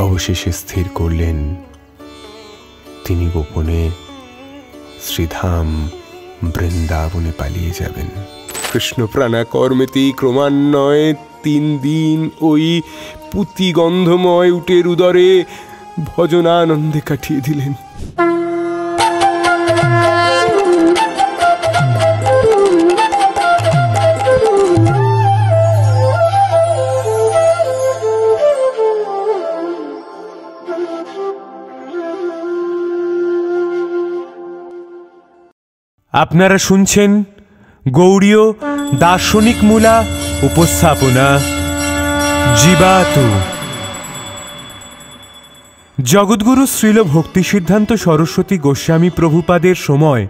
অবশেষে স্থির করলেন তিনি গোপনে শ্রীধাম বৃন্দাবনে পালিয়ে যাবেন। কৃষ্ণপ্রাণা কর্মেতি ক্রমান্বয়ে 3 দিন ওই পুতিগন্ধময় উটের উদরে ভজনানন্দে কাটিয়ে দিলেন। আপনারা শুনছেন গৌড়ীয় দার্শনিক মূলা উপস্থাপনা জীবাতু। জগৎগুরু শ্রীল ভক্তি সিদ্ধান্ত সরস্বতী গোস্বামী প্রভুপাদের সময়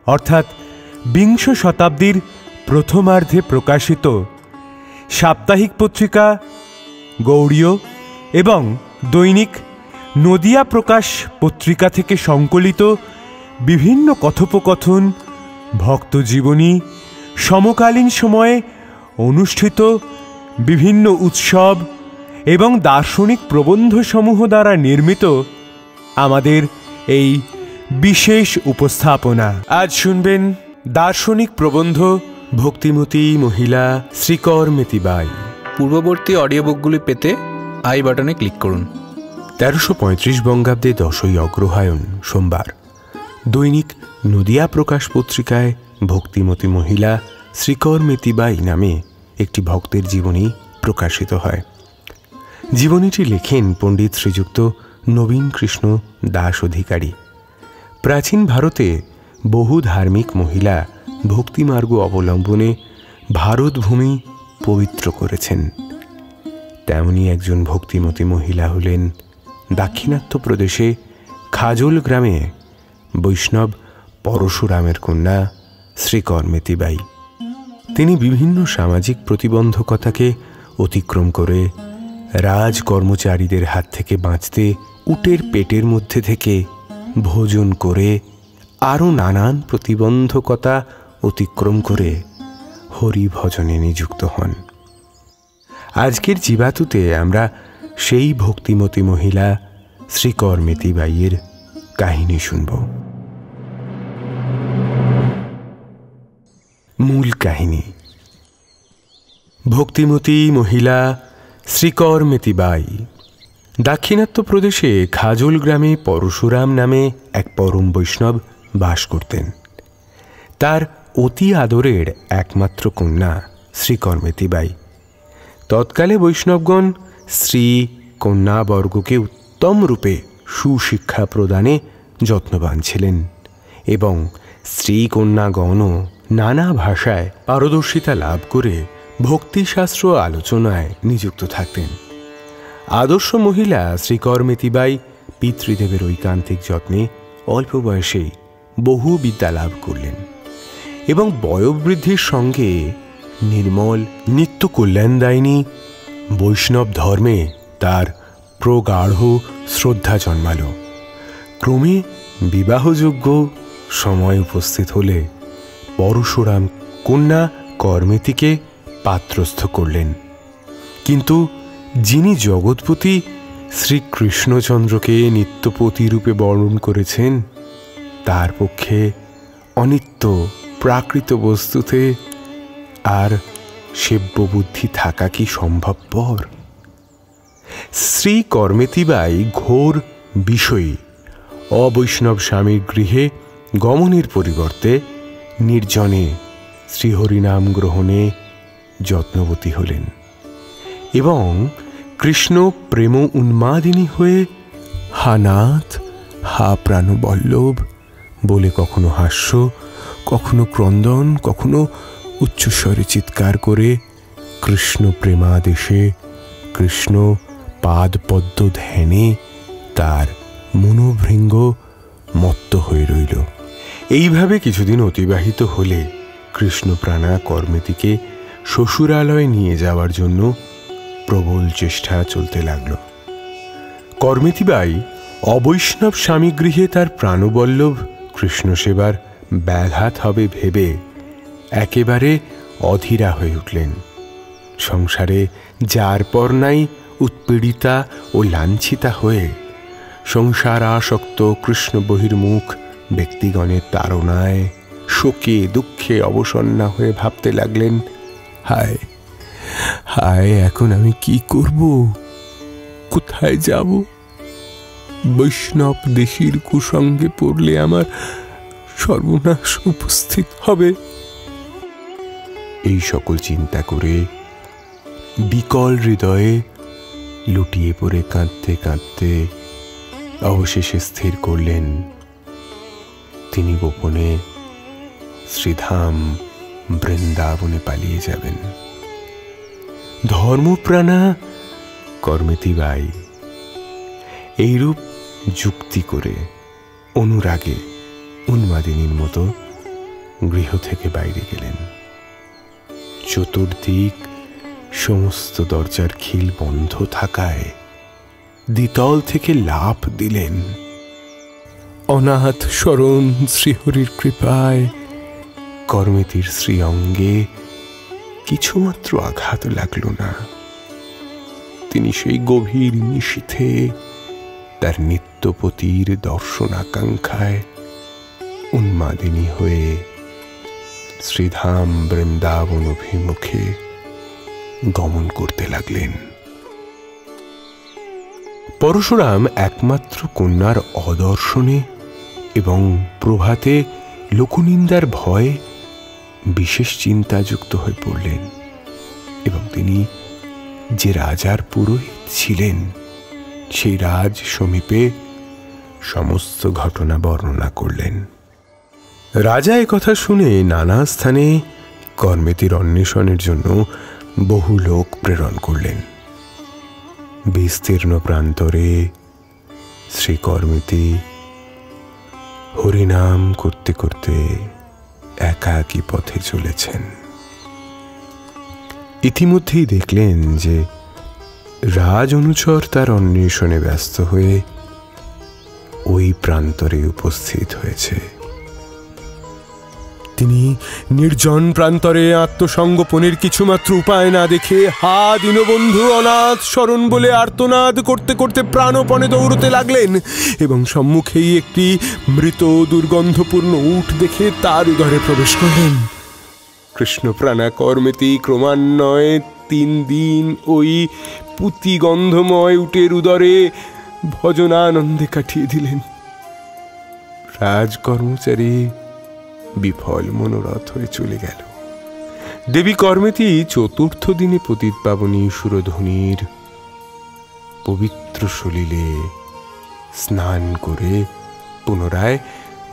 অর্থাৎ 20 শতাব্দীর প্রথমার্ধে প্রকাশিত সাপ্তাহিক পত্রিকা গৌড়ীয় এবং দৈনিক নদিয়া প্রকাশ পত্রিকা থেকে সংকলিত বিভিন্ন কথোপকথন, ভক্তজীবনী, সমকালীন সময়ে অনুষ্ঠিত বিভিন্ন উৎসব এবং দার্শনিক প্রবন্ধসমূহ দ্বারা নির্মিত আমাদের এই বিশেষ উপস্থাপনা। আজ শুনবেন দার্শনিক প্রবন্ধ ভক্তিমতী মহিলা শ্রীকর্মেতি বাই। পূর্ববর্তী অডিও বুকগুলি পেতে আই বাটনে ক্লিক করুন। 1335 বঙ্গাব্দে 10ই অগ্রহায়ণ সোমবার দৈনিক নদিয়া প্রকাশ পত্রিকায় ভক্তিমতী মহিলা শ্রীকর্মেতি বাই নামে একটি ভক্তের জীবনী প্রকাশিত হয়। জীবনীটি লেখেন পণ্ডিত শ্রীযুক্ত নবীন কৃষ্ণ দাস অধিকারী। প্রাচীন ভারতে বহু ধার্মিক মহিলা ভক্তিমার্গ অবলম্বনে ভারতভূমি পবিত্র করেছেন। তেমনই একজন ভক্তিমতী মহিলা হলেন দাক্ষিণাত্য প্রদেশে খাজল গ্রামে বৈষ্ণব পরশুরামের কন্যা শ্রীকর্মেতি বাই। তিনি বিভিন্ন সামাজিক প্রতিবন্ধকতাকে অতিক্রম করে রাজ কর্মচারীদের হাত থেকে বাঁচতে উটের পেটের মধ্যে থেকে ভোজন করে আরও নানান প্রতিবন্ধকতা অতিক্রম করে হরি ভজনে নিযুক্ত হন। আজকের জীবাতুতে আমরা সেই ভক্তিমতী মহিলা শ্রীকর্মেতি বাইয়ের কাহিনী শুনব। মূল কাহিনী। ভক্তিমতী মহিলা শ্রীকর্মেতি বাই দাক্ষিণাত্য প্রদেশে খাজল গ্রামে পরশুরাম নামে এক পরম বৈষ্ণব বাস করতেন। তার অতি আদরের একমাত্র কন্যা শ্রীকর্মেতি বাই। তৎকালে বৈষ্ণবগণ স্ত্রী কন্যাবর্গকে উত্তম রূপে সুশিক্ষা প্রদানে যত্নবান ছিলেন এবং স্ত্রী কন্যাগণও নানা ভাষায় পারদর্শিতা লাভ করে ভক্তিশাস্ত্র আলোচনায় নিযুক্ত থাকতেন। আদর্শ মহিলা শ্রীকর্মেতি বাই পিতৃদেবের ঐকান্তিক যত্নে অল্প বয়সেই বহু বিদ্যা লাভ করলেন এবং বয়োবৃদ্ধির সঙ্গে নির্মল নিত্য কল্যাণদায়িনী বৈষ্ণব ধর্মে তার প্রগাঢ় শ্রদ্ধা জন্মাল। ক্রমে বিবাহযোগ্য সময় উপস্থিত হলে পরশুরাম কন্যা কর্মেতিকে পাত্রস্থ করলেন, কিন্তু যিনি জগৎপতি শ্রীকৃষ্ণচন্দ্রকে নিত্যপতি রূপে বর্ণন করেছেন তার পক্ষে অনিত্য প্রাকৃত বস্তুতে আর সেব্য বুদ্ধি থাকা কি সম্ভবপর? শ্রীকর্মেতি বাই ঘোর বিষয়ী অবৈষ্ণব স্বামীর গৃহে গমনের পরিবর্তে নির্জনে শ্রীহরিনাম গ্রহণে যত্নবতী হলেন এবং কৃষ্ণ প্রেম উন্মাদিনী হয়ে হা নাথ হা প্রাণবল্লভ বলে কখনো হাস্য, কখনো ক্রন্দন, কখনো উচ্চস্বরে চিৎকার করে কৃষ্ণ প্রেমাদেশে কৃষ্ণ পাদপদ্ম ধ্যানে তার মনোভৃঙ্গ মত্ত হয়ে রইল। এইভাবে কিছুদিন অতিবাহিত হলে কৃষ্ণপ্রাণা কর্মেতিকে শ্বশুরালয়ে নিয়ে যাওয়ার জন্য প্রবল চেষ্টা চলতে লাগল। কর্মেতি বাই অবৈষ্ণব স্বামী গৃহে তার প্রাণবল্লভ কৃষ্ণ সেবার ব্যাঘাত হবে ভেবে একেবারে অধীরা হয়ে উঠলেন। সংসারে যার পর নাই উৎপীড়িতা ও লাঞ্ছিতা হয়ে সংসার আসক্ত কৃষ্ণ বহির্মুখ ব্যক্তিগণের তাড়নায় শোকে দুঃখে অবসন্না হয়ে ভাবতে লাগলেন, হায় হায়, এখন আমি কি করব, কোথায় যাব? বৈষ্ণব দেশীর কুসঙ্গে পড়লে আমার সর্বনাশ উপস্থিত হবে। এই সকল চিন্তা করে বিকল হৃদয়ে লুটিয়ে পড়ে কাঁদতে কাঁদতে অবশেষে স্থির করলেন তিনি গোপনে শ্রীধাম বৃন্দাবনে পালিয়ে যাবেন। ধর্মপ্রাণা কর্মেতিবাই এইরূপ যুক্তি করে অনুরাগে উন্মাদিনীর মতো গৃহ থেকে বাইরে গেলেন। চতুর্দিক সমস্ত দরজার খিল বন্ধ থাকায় দ্বিতল থেকে লাফ দিলেন। অনাথ শরণ শ্রীহরির কৃপায় কর্মেতির শ্রী অঙ্গে কিছুমাত্র আঘাত লাগল না। তিনি সেই গভীর নিশীথে তার নিত্যপতির দর্শনাকাঙ্ক্ষায় উন্মাদিনী হয়ে শ্রীধাম বৃন্দাবন অভিমুখে গমন করতে লাগলেন। পরশুরাম একমাত্র কন্যার অদর্শনে এবং প্রভাতে লোকনিন্দার ভয়ে বিশেষ চিন্তাযুক্ত হয়ে পড়লেন এবং তিনি যে রাজার পুরোহিত ছিলেন সেই রাজ সমীপে সমস্ত ঘটনা বর্ণনা করলেন। রাজা কথা শুনে নানা স্থানে কর্মেতির অন্বেষণের জন্য বহু লোক প্রেরণ করলেন। বিস্তীর্ণ প্রান্তরে শ্রী কর্মেতি হরিনাম করতে করতে একাকী পথে চলেছেন। ইতিমধ্যেই দেখলেন যে রাজ অনুচর তার অন্বেষণে ব্যস্ত হয়ে ওই প্রান্তরে উপস্থিত হয়েছে। তিনি নির্জন প্রান্তরে আত্মসংগোপনের কিছুমাত্র উপায় না দেখে হা দীনবন্ধু অনাথ শরণ বলে আর্তনাদ করতে করতে প্রাণপণে দৌড়তে লাগলেন এবং সম্মুখেই একটি মৃত দুর্গন্ধপূর্ণ উট দেখে তার উদরে প্রবেশ করলেন। কৃষ্ণপ্রাণা কর্মেতি ক্রমান্বয়ে 3 দিন ওই পুতিগন্ধময় উটের উদরে ভজনানন্দে কাটিয়ে দিলেন। রাজকর্মচারী বিফল মনোরথ হয়ে চলে গেল। দেবী কর্মেতি 4র্থ দিনে পতিত পাবনী সুরধ্বনির পবিত্র সলিলে স্নান করে পুনরায়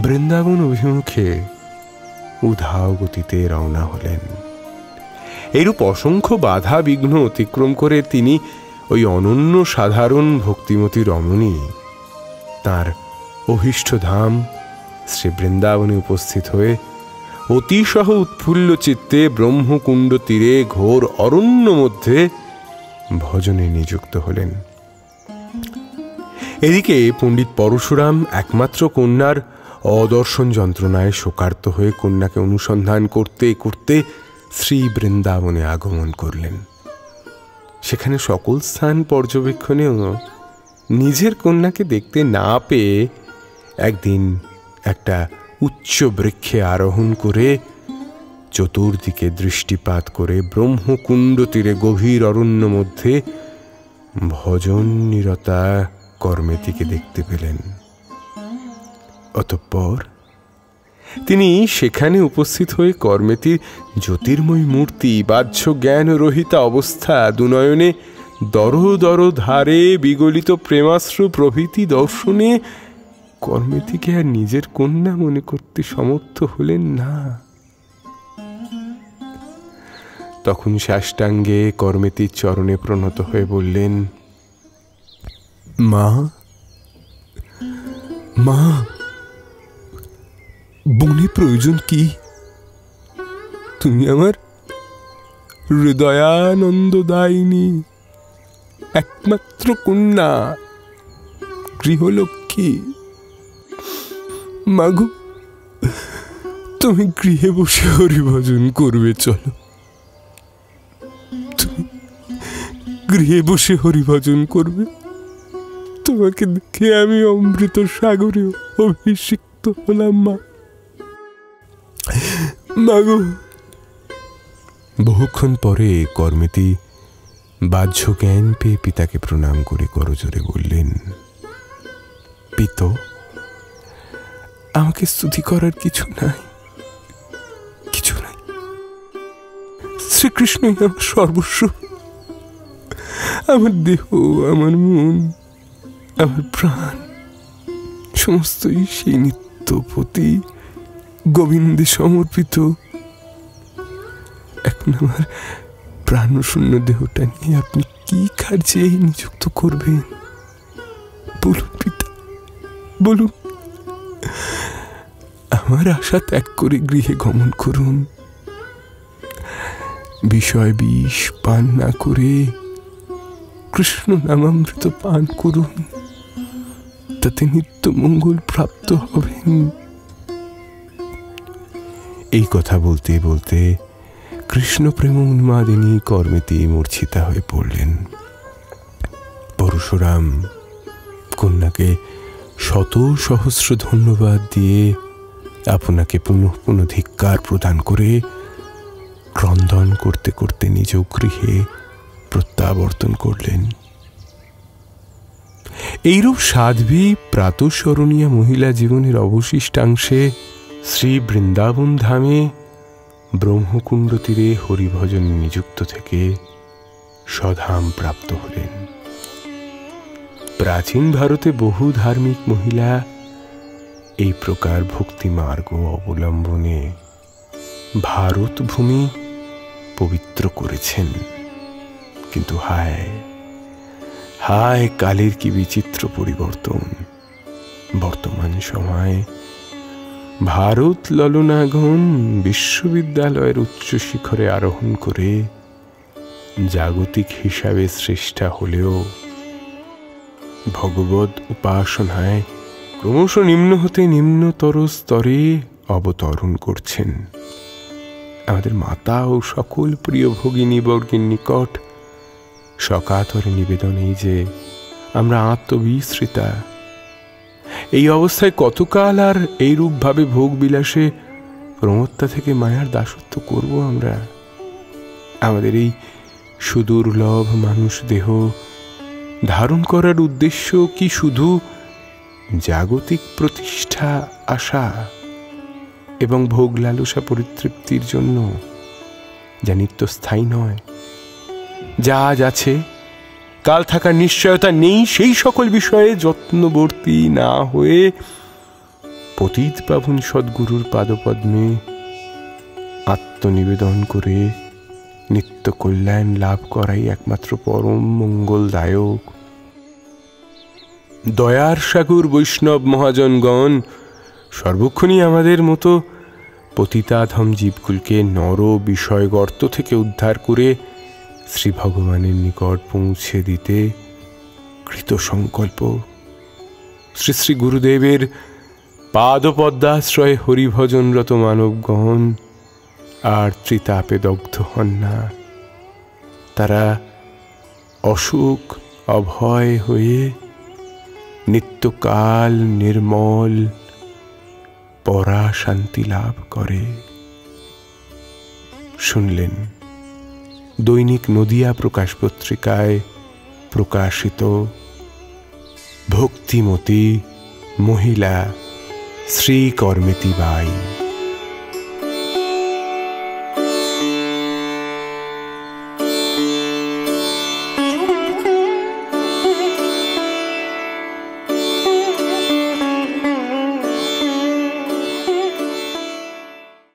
বৃন্দাবন অভিমুখে উধাও গতিতে রওনা হলেন। এইরূপ অসংখ্য বাধা বিঘ্ন অতিক্রম করে তিনি ওই অনন্য সাধারণ ভক্তিমতী রমণী তার অভীষ্ট ধাম শ্রী বৃন্দাবনে উপস্থিত হয়ে অতিশহ উৎফুল্ল চিত্তে ব্রহ্মকুণ্ড তীরে ঘোর অরণ্য মধ্যে ভজনে নিযুক্ত হলেন। এদিকে পণ্ডিত পরশুরাম একমাত্র কন্যার অদর্শন যন্ত্রণায় শোকার্ত হয়ে কন্যাকে অনুসন্ধান করতে করতে শ্রী বৃন্দাবনে আগমন করলেন। সেখানে সকল স্থান পর্যবেক্ষণেও নিজের কন্যাকে দেখতে না পেয়ে একদিন একটা উচ্চ বৃক্ষে আরোহণ করে চতুর্দিকে দৃষ্টিপাত করে ব্রহ্মকুণ্ড তীরে গভীর অরণ্য মধ্যে ভজন নিরতা কর্মেতিকে দেখতে পেলেন। অতঃপর তিনি সেখানে উপস্থিত হয়ে কর্মেতির জ্যোতির্ময় মূর্তি বাহ্য জ্ঞান রহিতা অবস্থা দুনয়নে দর দর ধারে বিগলিত প্রেমাশ্রু প্রভৃতি দর্শনে কর্মেতিকে আর নিজের কন্যা মনে করতে সমর্থ হলেন না। তখন সাষ্টাঙ্গে কর্মেতির চরণে প্রণত হয়ে বললেন, মা মা, বনে প্রয়োজন কি? তুমি আমার হৃদয়ানন্দদায়িনী একমাত্র কন্যা, গৃহলক্ষ্মী। মাগো, তুমি গৃহে বসে হরিভজন করবে, চলো। গৃহে বসে হরিভজন করবে। তোমাকে দেখে আমি অমৃত সাগরে অভিষিক্ত হলাম মা। মাগো। বহুক্ষণ পরে কর্মেতি বাহ্য জ্ঞান পেয়ে পিতাকে প্রণাম করে করজোরে বললেন, পিত, আমাকে স্তুতি করার কিছু নাই, কিছু নাই। শ্রীকৃষ্ণই আমার সর্বস্ব। আমার দেহ, আমার মন, আমার প্রাণ সমস্তই সেই নিত্যপতি গোবিন্দে সমর্পিত। এখন আমার প্রাণশূন্য দেহটা নিয়ে আপনি কি কার্যে নিযুক্ত করবেন বলুন পিতা, বলুন। আমার আশা ত্যাগ করে গৃহে গমন করুন। বিষয় বিষ পান না করে কৃষ্ণ নামামৃত পান করুন, তাতে নিত্য মঙ্গল প্রাপ্ত হবেন। এই কথা বলতে বলতে কৃষ্ণ প্রেম উন্মাদিনী কর্মেতি মূর্ছিতা হয়ে পড়লেন। পরশুরাম কন্যাকে শত সহস্র ধন্যবাদ দিয়ে আপনাকে পুনঃ পুনঃ ধিক্কার প্রদান করে ক্রন্দন করতে করতে নিজ গৃহে প্রত্যাবর্তন করলেন। এইরূপ সাধ্বী প্রাতঃস্মরণীয় মহিলা জীবনের অবশিষ্টাংশে শ্রী বৃন্দাবন ধামে ব্রহ্মকুণ্ড তীরে হরিভজনে নিযুক্ত থেকে স্বধাম প্রাপ্ত হলেন। প্রাচীন ভারতে বহু ধার্মিক মহিলা এই প্রকার ভক্তি মার্গ অবলম্বনে ভারত ভূমি পবিত্র করেছেন। কিন্তু হায় হায়, কালের কি বিচিত্র পরিবর্তন! বর্তমান সময়ে ভারত ললনাগণ বিশ্ববিদ্যালয়ের উচ্চ শিখরে আরোহণ করে জাগতিক হিসাবে শ্রেষ্ঠা হলেও ভগবদ উপাসনায় ক্রমশ নিম্ন হতে নিম্নতর স্তরে অবতরণ করছেন। আমাদের মাতা ও সকল প্রিয় ভগিনী বর্গের নিকট সকাতরে নিবেদন এই যে আমরা আত্মবিস্মৃতা। এই অবস্থায় কতকাল আর এইরূপভাবে ভোগ বিলাসে প্রমত্তা থেকে মায়ার দাসত্ব করব আমরা? আমাদের এই সুদুর্লভ মানুষ দেহ ধারণ করার উদ্দেশ্য কি শুধু জাগতিক প্রতিষ্ঠা আশা এবং ভোগ লালসা পরিতৃপ্তির জন্য, যা নিত্যস্থায়ী নয়? যা আজ আছে কাল থাকার নিশ্চয়তা নেই, সেই সকল বিষয়ে যত্নবর্তী না হয়ে পতিত পাবন সদ্গুরুর পাদপদ্মে আত্মনিবেদন করে নিত্য কল্যাণ লাভ করাই একমাত্র পরম মঙ্গলদায়ক। দয়ার সাগর বৈষ্ণব মহাজনগণ সর্বক্ষণই আমাদের মতো পতিতাধম জীবকুলকে নর বিষয় গর্ত থেকে উদ্ধার করে শ্রী ভগবানের নিকট পৌঁছে দিতে কৃত সংকল্প। শ্রী শ্রী গুরুদেবের পাদপদ্মাশ্রয়ে হরিভজনরত মানবগণ আর ত্রিতাপে দগ্ধ হন না। তারা অসুখ অভয় হয়ে নিত্যকাল নির্মল পরা শান্তি লাভ করে। শুনলেন দৈনিক নদিয়া প্রকাশ পত্রিকায় প্রকাশিত ভক্তিমতী মহিলা শ্রী কর্মেতি বাই।